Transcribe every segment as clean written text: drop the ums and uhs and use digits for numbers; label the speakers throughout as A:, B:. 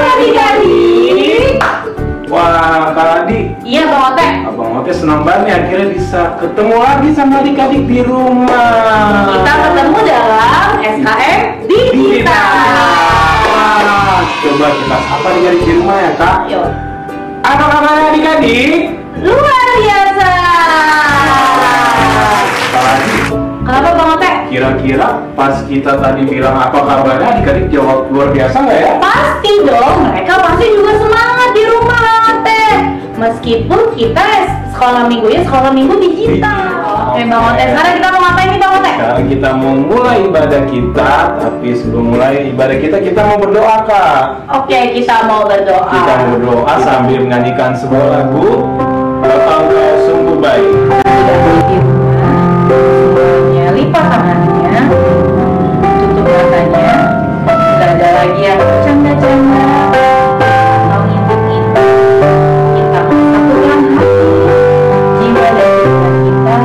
A: adik-adik.
B: Wah, Kak Adi.
A: Iya, Bang Ote.
B: Abang Ote senang banget nih akhirnya bisa ketemu lagi sama adik-adik di rumah.
A: Kita ketemu dalam SKM Digital.
B: Wah, coba kita sapa adik-adik di rumah ya, Kak.
A: Yuk.
B: Apa kabarnya adik-adik?
A: Luar biasa.
B: Kak Adi,
A: Kenapa Bang Ote?
B: kira-kira pas kita tadi bilang apa kabarnya adik-adik jawab luar biasa nggak ya?
A: Pasti dong, mereka pasti juga semangat di rumah Bang Ote. Meskipun kita sekolah minggu digital. Oke Bang Ote, sekarang kita mau ngapain nih Bang Ote?
B: Sekarang kita mau mulai ibadah kita, tapi sebelum mulai ibadah kita mau berdoa, Kak.
A: Oke, kita mau berdoa.
B: Kita mau berdoa sambil menyanyikan sebuah lagu. Bapa Engkau sungguh baik.
A: Sudah di rumah, semuanya lipat tangannya, tutup matanya. Tidak ada lagi yang bercanda-canda atau ngintip-ngintip. Kita satukan hati, jiwa dan pikiran kita.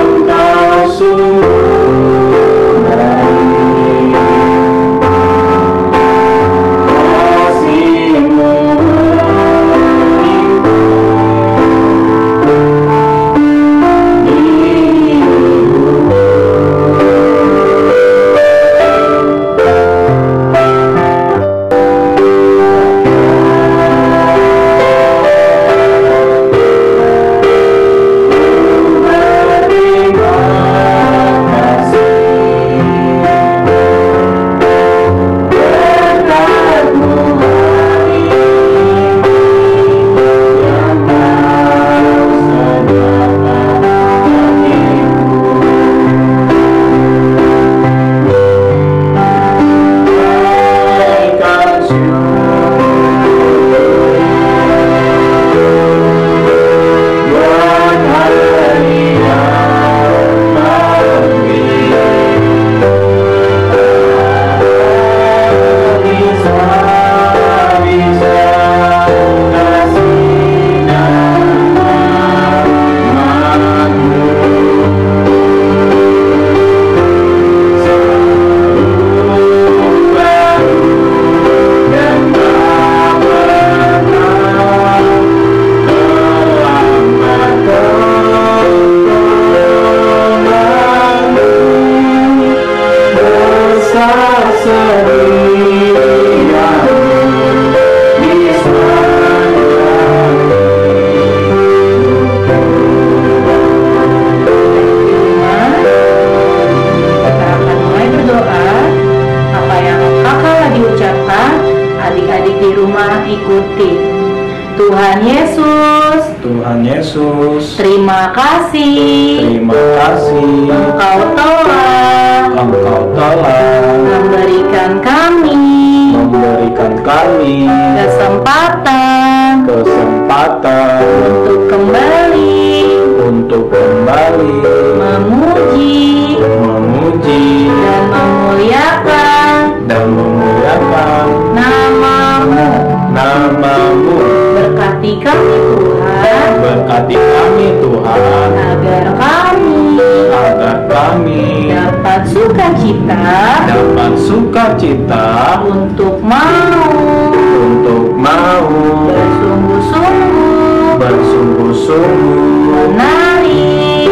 B: Engkau sungguh baik. Kasih-Mu
A: adik-adik di rumah ikuti. Tuhan Yesus,
B: Tuhan Yesus,
A: terima kasih.
B: terima kasih
A: Engkau telah memberikan kami kesempatan untuk kembali memuji dan memuliakan namamu. Berkati kami Tuhan, agar kami dapat sukacita untuk mau bersungguh-sungguh menyanyi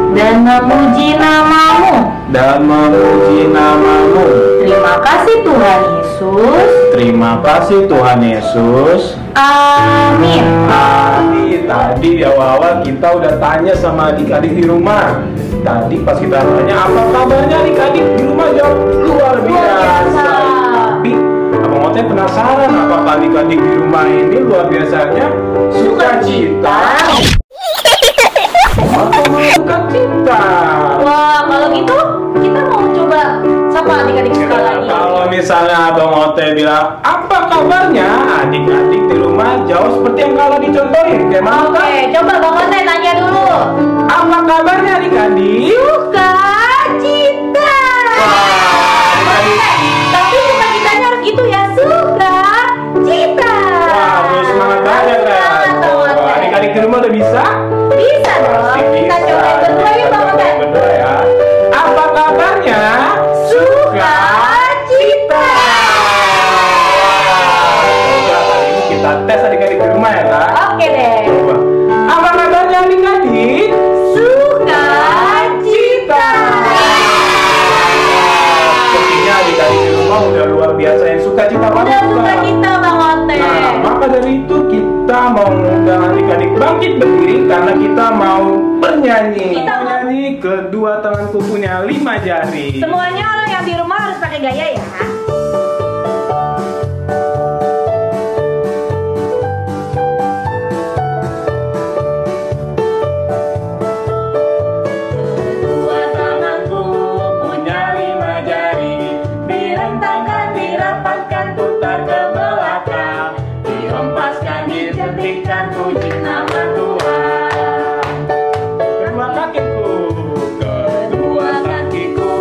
A: dan memuji namamu. Terima kasih Tuhan Yesus.
B: Terima kasih Tuhan Yesus.
A: Amin.
B: Tadi di awal-awal kita udah tanya sama adik-adik di rumah. Tadi pas kita tanya apa kabarnya adik-adik di rumah, jawab luar biasa. Tapi Abang Ote penasaran apakah adik-adik di rumah ini luar biasanya sukacita atau sukacita?
A: Wah, kalau gitu kita mau coba sapa adik-adik sekali.
B: Kalau misalnya Abang Ote bilang apa kabarnya, adik-adik di rumah jawab seperti yang kalau dicontohin.
A: Oke, coba Bang Ote tanya dulu.
B: Apa kabarnya adik-adik?
A: Sukacita. Tapi sukacitanya harus gitu ya,
B: di rumah udah bisa?
A: Bisa dong. Kita coba berdua yuk Bang Ote.
B: Berdua ya. Apa kabarnya? Sukacita. Coba kali ini kita tes adik-adik di rumah ya Kak.
A: Oke deh.
B: Coba. Apa kabarnya adik-adik?
A: Sukacita.
B: Sepertinya adik-adik di rumah udah luar biasa yang sukacita banget.
A: Udah sukacita Bang Ote.
B: Nah, maka dari itu kita mau mengundang adik-adik bangkit berdiri karena kita mau bernyanyi.
A: Kita mau-
B: Bernyanyi kedua tanganku punya 5 jari.
A: Semuanya orang yang di rumah harus pakai gaya ya.
B: Kedua tanganku punya 5 jari, direntangkan, dirapatkan, putar ke belakang, dihempaskan, dijentikan, puji nama Tuhan. Kedua kakiku, kedua kakiku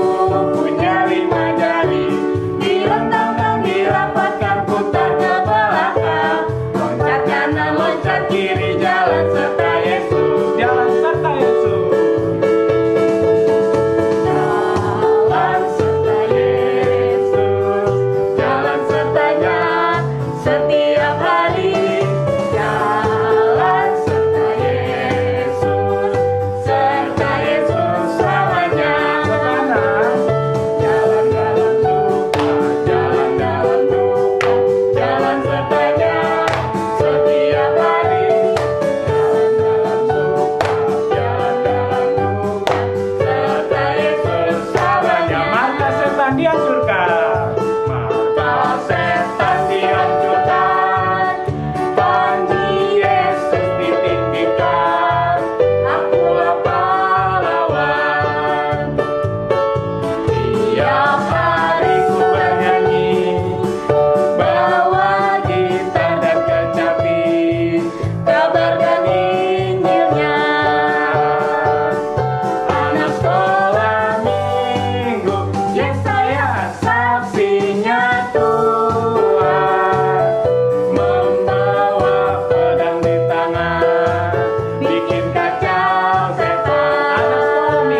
B: punya 5 jari, direntangkan, dirapatkan, putar ke belakang, loncat kanan, loncat kiri, jalan serta Yesus, jalan serta Yesus. Jalan serta Yesus, jalan sertanya setiap hari. Jalan serta Yesus selamanya. Jalan dalam duka, jalan dalam duka, jalan sertanya setiap hari. Jalan dalam duka, jalan dalam duka, serta Yesus selamanya. Maka setan dihancurkan, maka setan dihancurkan, panji Yesus ditinggikan, akulah pahlawan. Tiap hari ku bernyanyi, bawa gitar dan kecapi, kabarkan Injilnya. Anak sekolah minggu, Yesaya saksinya Tuhan, membawa pedang di tangan, bikin kacau setan.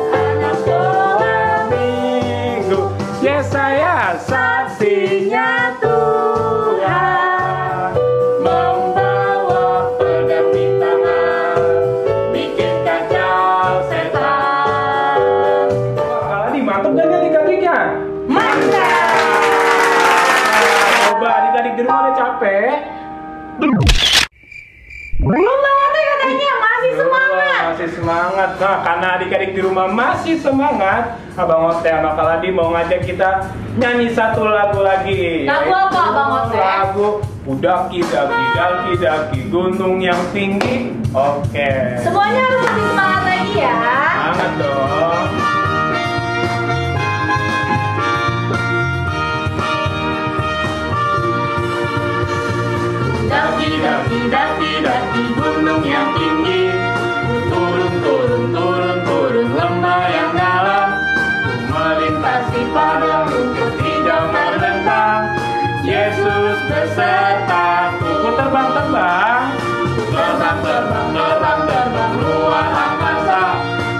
B: Anak sekolah minggu, Yesaya saksinya Tuhan, membawa pedang di tangan, bikin kacau setan. Wah, ini mantap gak nih adik-adiknya?
A: Mantap.
B: Coba adik-adik di rumah udah capek?
A: Belum Bang Ote katanya masih semangat.
B: Masih semangat. Nah, karena adik-adik di rumah masih semangat, Abang Ote sama Kak Ladi mau ngajak kita nyanyi satu lagu lagi.
A: Lagu apa, Abang Ote?
B: Lagu Udaki daki daki daki gunung yang tinggi. Oke.
A: Semuanya harus lebih semangat lagi ya.
B: Semangat dong.
A: Daki daki daki daki
B: gunung yang tinggi, turun turun turun turun lembah yang dalam, ku melintasi padang rumput hijau terbentang, Yesus besertaku. Ku terbang terbang, ku terbang terbang terbang terbang luar angkasa,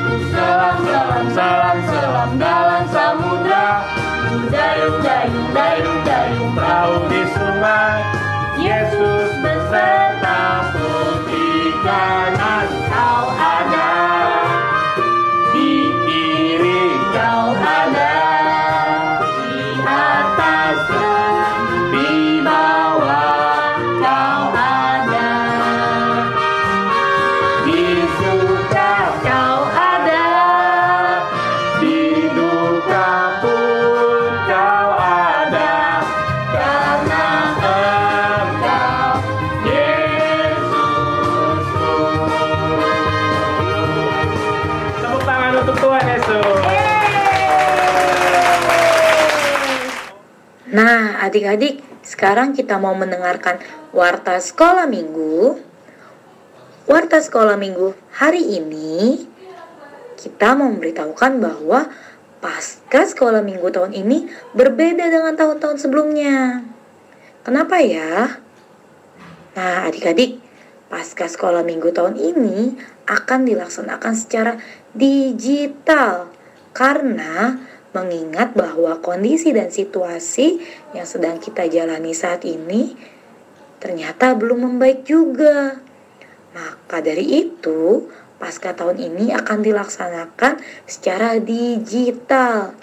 B: ku selam selam selam selam dalam samudra, ku dayung dayung dayung dayung perahu di sungai. Yesus besertaku, di kanan kau ada, di kiri kau ada, di atas di bawah kau ada, di suka kau ada, di duka pun kau ada, karena Engkau Yesus. Tepuk tangan untuk Tuhan Yesus.
C: Nah, adik-adik, sekarang kita mau mendengarkan Warta Sekolah Minggu. Warta Sekolah Minggu hari ini kita mau memberitahukan bahwa Pasca Sekolah Minggu tahun ini berbeda dengan tahun-tahun sebelumnya. Kenapa ya? Nah, adik-adik, Pasca Sekolah Minggu tahun ini akan dilaksanakan secara digital karena mengingat bahwa kondisi dan situasi yang sedang kita jalani saat ini ternyata belum membaik juga. Maka dari itu, pasca tahun ini akan dilaksanakan secara digital.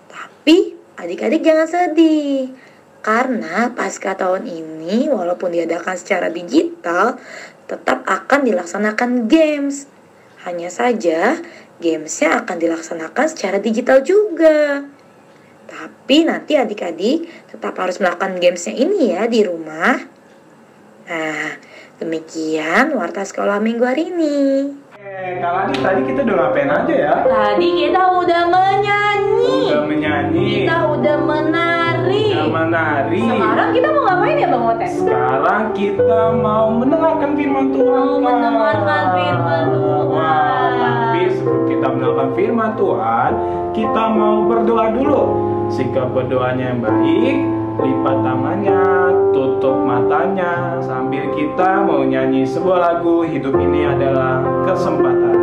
C: Tapi adik-adik jangan sedih, karena pasca tahun ini walaupun diadakan secara digital, tetap akan dilaksanakan games. Hanya saja gamesnya akan dilaksanakan secara digital juga. Tapi nanti adik-adik tetap harus melakukan gamesnya ini ya di rumah. Nah, demikian Warta Sekolah Minggu hari ini.
B: Kak Ladi, tadi kita udah ngapain aja ya?
A: Tadi kita udah menyanyi. Kita udah menari. Sekarang kita mau ngapain ya Bang Otes?
B: Sekarang kita mau mendengarkan firman Tuhan. Tapi sebelum kita mendengarkan firman Tuhan, kita mau berdoa dulu. Sikap berdoanya yang baik, lipat tangannya, tutup matanya, sambil kita mau nyanyi sebuah lagu. Hidup ini adalah kesempatan.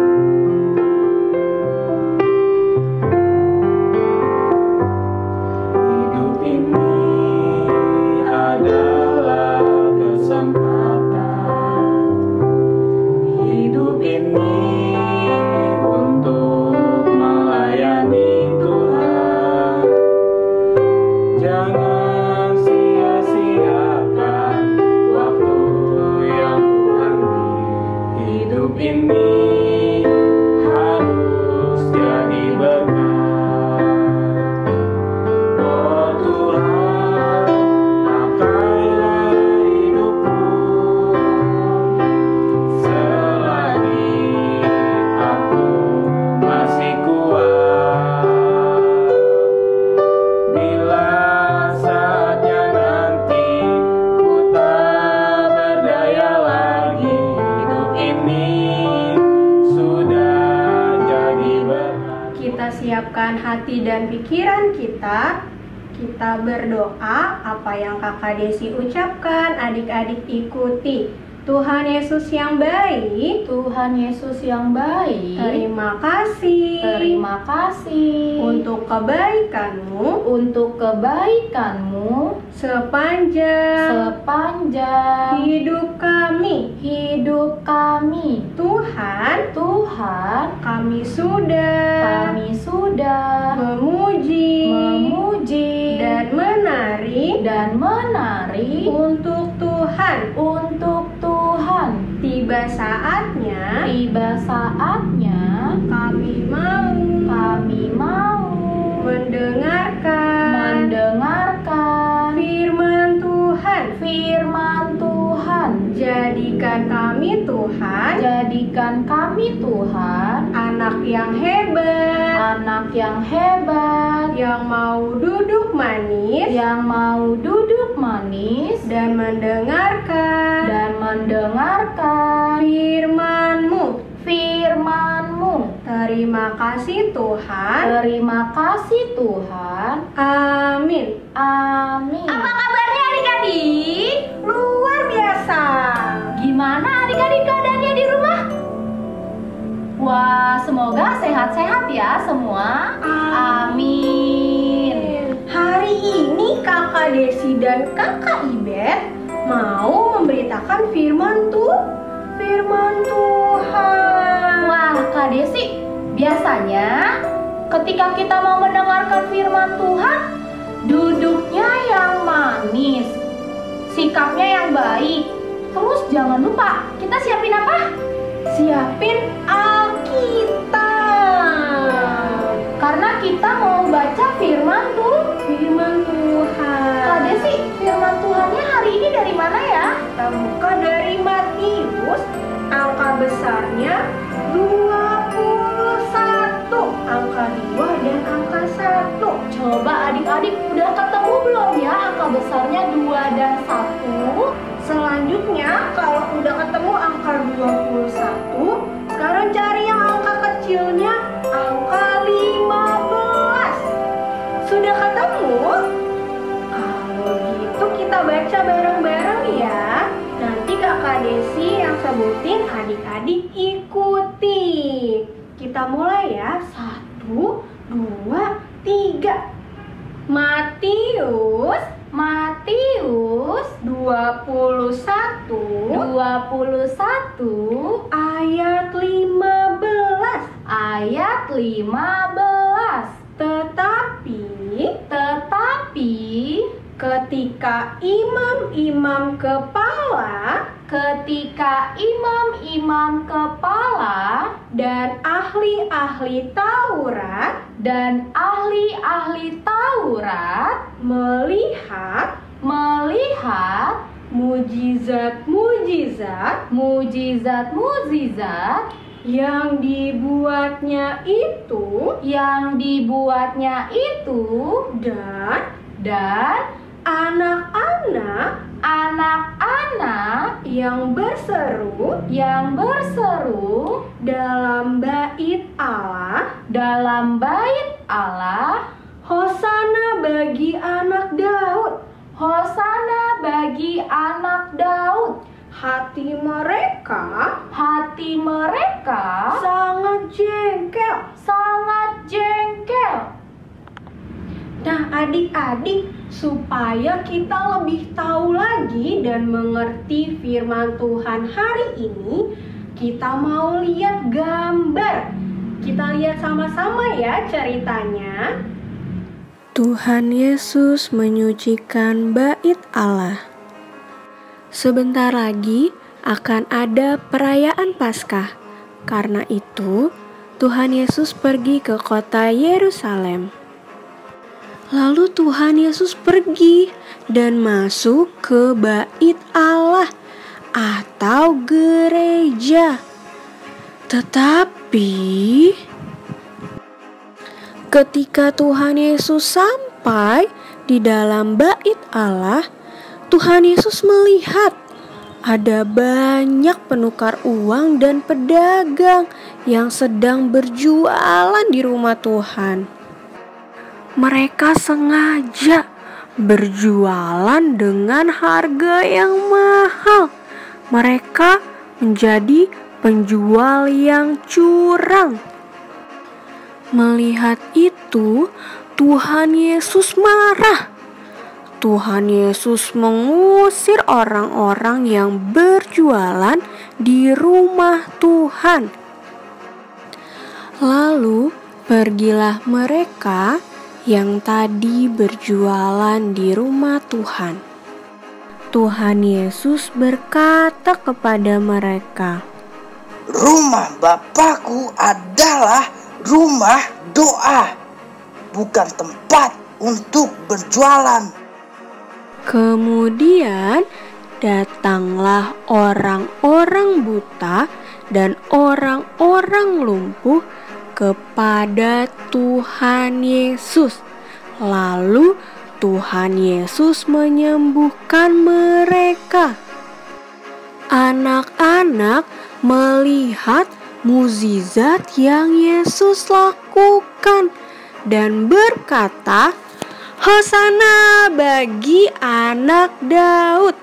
B: Hidup ini adalah kesempatan. Hidup ini untuk melayani Tuhan. Jangan sia-siakan waktu yang Tuhan beri. Hidup ini harus jadi berkat. Oh Tuhan, pakailah hidupku selagi aku masih kuat. Bila saatnya nanti ku tak berdaya lagi, hidup ini sudah jadi berkat.
D: Kita siapkan hati dan pikiran kita. Kita berdoa apa yang Kakak Desi ucapkan, adik-adik ikuti. Tuhan Yesus yang baik,
A: Tuhan Yesus yang baik,
D: terima kasih untuk kebaikan-Mu sepanjang hidup kami. Tuhan, kami sudah memuji dan menari untuk Tuhan. Tiba saatnya kami mau mendengarkan firman Tuhan. Jadikan kami Tuhan anak yang hebat yang mau duduk manis dan mendengarkan firman-Mu. Terima kasih Tuhan. Amin.
A: Apa kabarnya adik-adik?
D: Luar biasa.
A: Gimana adik-adik keadaannya di rumah? Wah, semoga sehat-sehat ya semua. Amin.
D: Hari ini Kakak Desi dan Kakak Ibet mau memberitakan firman Tuhan.
A: Wah, Kak Desi, biasanya ketika kita mau mendengarkan firman Tuhan, duduknya yang manis, sikapnya yang baik. Terus jangan lupa, kita siapin apa?
D: Siapin Alkitab.
A: Karena kita mau baca firman Tuhan. Kak Desi, firman Tuhannya hari ini dari mana ya?
D: Kita buka dari Matius, angka besarnya 21, angka 2 dan angka 1.
A: Coba adik-adik udah ketemu belum ya angka besarnya 2 dan 1?
D: Selanjutnya kalau udah ketemu angka 21, sekarang cari yang angka kecilnya, angka 15. Sudah ketemu? Kalau gitu kita baca bareng-bareng ya. Nanti Kakak Desi yang sebutin, adik-adik ikuti. Kita mulai ya. 1, 2, 3. Matius 21 ayat 15.
A: Tetapi
D: ketika imam-imam kepala dan ahli-ahli Taurat melihat mujizat yang dibuatnya itu dan anak-anak yang berseru dalam bait Allah, Hosana bagi anak Daud. Hati mereka sangat jengkel. Nah, adik-adik, supaya kita lebih tahu lagi dan mengerti firman Tuhan hari ini, kita mau lihat gambar. Kita lihat sama-sama ya ceritanya. Tuhan Yesus menyucikan bait Allah. Sebentar lagi akan ada perayaan Paskah. Karena itu, Tuhan Yesus pergi ke kota Yerusalem. Lalu Tuhan Yesus pergi dan masuk ke bait Allah atau gereja. Tetapi ketika Tuhan Yesus sampai di dalam bait Allah, Tuhan Yesus melihat ada banyak penukar uang dan pedagang yang sedang berjualan di rumah Tuhan. Mereka sengaja berjualan dengan harga yang mahal. Mereka menjadi penjual yang curang. Melihat itu, Tuhan Yesus marah. Tuhan Yesus mengusir orang-orang yang berjualan di rumah Tuhan. Lalu pergilah mereka yang tadi berjualan di rumah Tuhan. Tuhan Yesus berkata kepada mereka,
E: "Rumah Bapakku adalah rumah doa, bukan tempat untuk berjualan."
D: Kemudian datanglah orang-orang buta dan orang-orang lumpuh kepada Tuhan Yesus. Lalu Tuhan Yesus menyembuhkan mereka. Anak-anak melihat mukjizat yang Yesus lakukan dan berkata, "Hosana bagi anak Daud."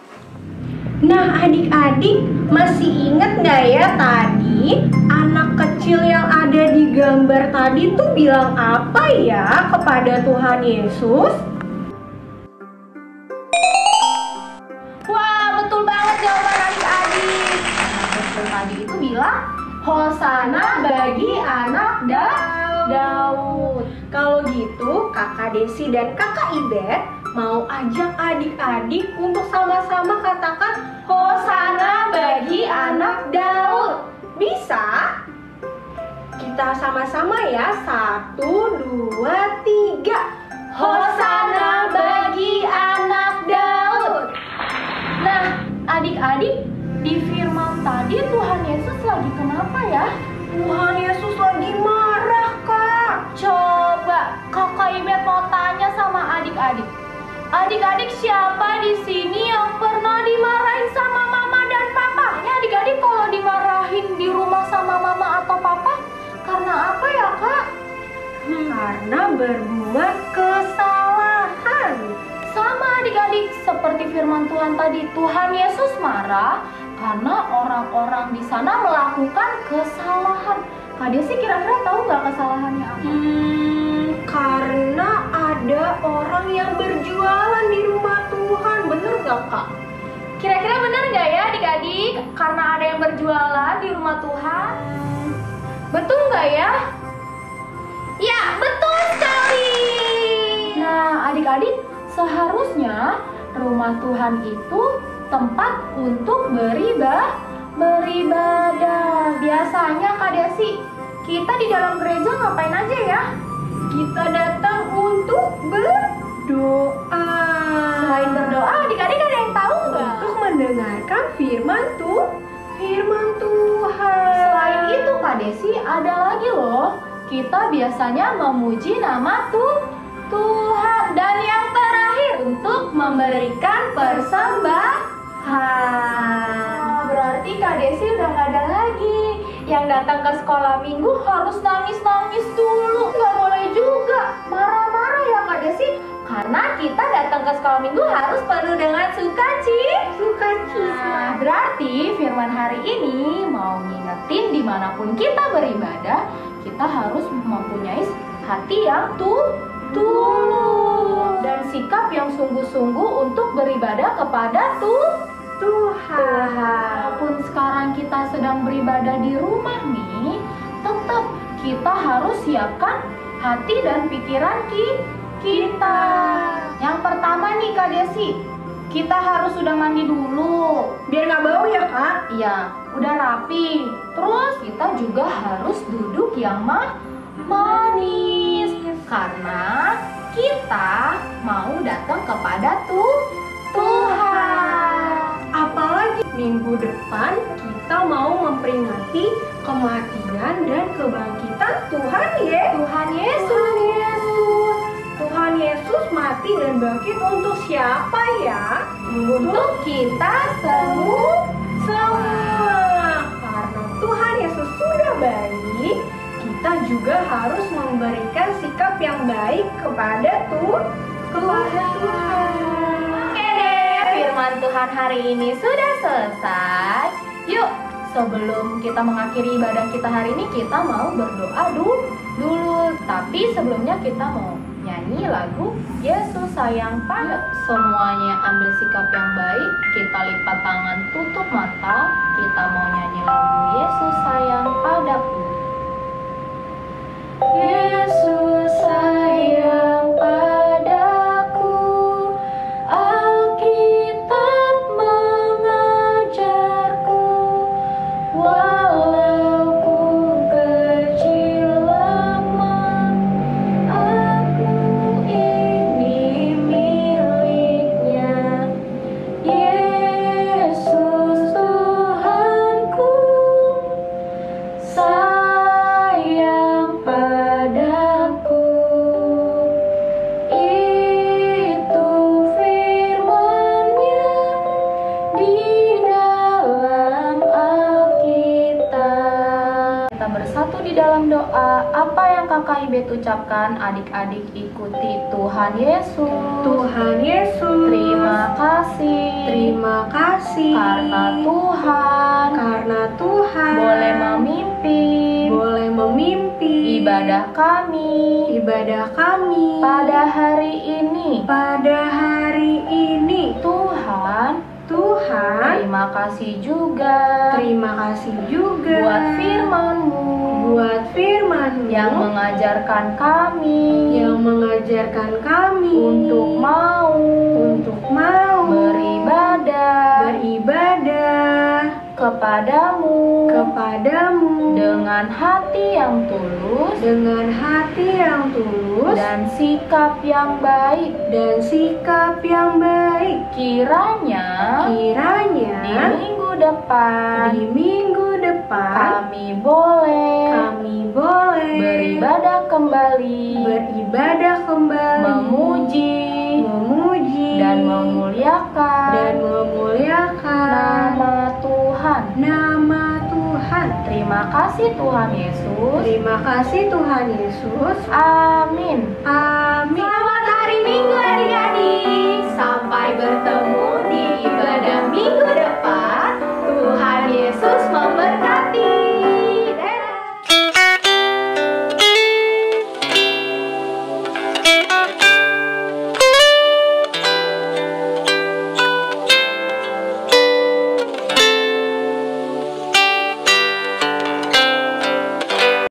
D: Nah, adik-adik masih ingat gak ya tadi anak kecil yang ada di gambar tadi tuh bilang apa ya kepada Tuhan Yesus?
A: Wah, betul banget jawaban adik-adik. Anak kecil tadi itu bilang, "Hosana bagi anak Daud."
D: Kalau gitu, Kakak Desi dan Kakak Ibet mau ajak adik-adik untuk sama-sama katakan Hosana bagi anak Daud. Bisa? Kita sama-sama ya. 1, 2, 3. Hosana bagi anak Daud.
A: Nah, adik-adik, di firman tadi Tuhan Yesus lagi kenapa ya?
D: Tuhan Yesus lagi marah, Kak.
A: Coba Kakak Ibet mau tanya sama adik-adik. Adik-adik, siapa di sini yang pernah dimarahin sama mama dan papanya? Adik-adik kalau dimarahin di rumah sama mama atau papa, karena apa ya, Kak?
D: Karena berbuat kesalahan.
A: Sama adik-adik, seperti firman Tuhan tadi, Tuhan Yesus marah karena orang-orang di sana melakukan kesalahan. Kak Desi kira-kira tahu nggak kesalahannya apa?
D: Karena ada orang yang berjualan di rumah Tuhan, bener gak Kak?
A: Kira-kira benar nggak ya adik-adik? Karena ada yang berjualan di rumah Tuhan. Betul nggak ya? Ya, betul sekali. Nah, adik-adik, seharusnya rumah Tuhan itu tempat untuk beribadah. Biasanya Kak Desi, kita di dalam gereja ngapain aja ya?
D: Kita datang untuk berdoa.
A: Selain berdoa, adik-adik ada yang tahu nggak?
D: Untuk mendengarkan firman Tuhan.
A: Selain itu Kak Desi, ada lagi loh. Kita biasanya memuji nama Tuhan. Dan yang terakhir, untuk memberikan persembahan. Berarti Kak Desi udah nggak ada lagi yang datang ke sekolah minggu harus nangis-nangis dulu. Nggak boleh juga marah-marah ya Kak Desi. Karena kita datang ke sekolah minggu harus penuh dengan sukacita. Nah, berarti firman hari ini mau ngingetin dimanapun kita beribadah, kita harus mempunyai hati yang tulus dan sikap yang sungguh-sungguh untuk beribadah kepada Tuhan. Walaupun sekarang kita sedang beribadah di rumah nih, tetap kita harus siapkan hati dan pikiran kita. Yang pertama nih Kak Desi, kita harus sudah mandi dulu.
D: Biar nggak bau ya Kak?
A: Iya, udah rapi. Terus kita juga harus duduk yang manis. Karena kita mau datang kepada Tuhan.
D: Apalagi minggu depan kita mau memperingati kematian dan kebangkitan Tuhan Yesus. Tuhan Yesus mati dan bangkit untuk siapa ya?
A: Untuk kita semua.
D: Karena Tuhan Yesus sudah baik, kita juga harus memberikan sikap yang baik kepada Tuhan.
A: Oke deh, firman Tuhan hari ini sudah selesai. Yuk, sebelum kita mengakhiri ibadah kita hari ini, kita mau berdoa dulu. Tapi sebelumnya kita mau nyanyi lagu Yesus Sayang Padaku. Semuanya ambil sikap yang baik, kita lipat tangan, tutup mata. Kita mau nyanyi lagu Yesus Sayang Padaku. Yesus sayang padaku, Alkitab mengajarku, walaupun kecil lemah, aku ini miliknya. Yesus Tuhanku, sayang padaku. Itu firman-Nya di dalam Alkitab. Kita bersatu di dalam doa. Apa yang Kakak Ibet ucapkan, adik-adik ikuti. Tuhan Yesus,
D: Tuhan Yesus,
A: terima kasih.
D: terima kasih
A: Karena Tuhan boleh memimpin
D: ibadah kami
A: pada hari ini. Tuhan, terima kasih juga buat firman-Mu yang mengajarkan kami untuk mau beribadah kepadamu dengan hati yang tulus dan sikap yang baik. Kiranya di minggu depan kami boleh beribadah kembali, memuji dan memuliakan nama Tuhan. Terima kasih Tuhan Yesus. Amin.
D: Selamat hari Minggu.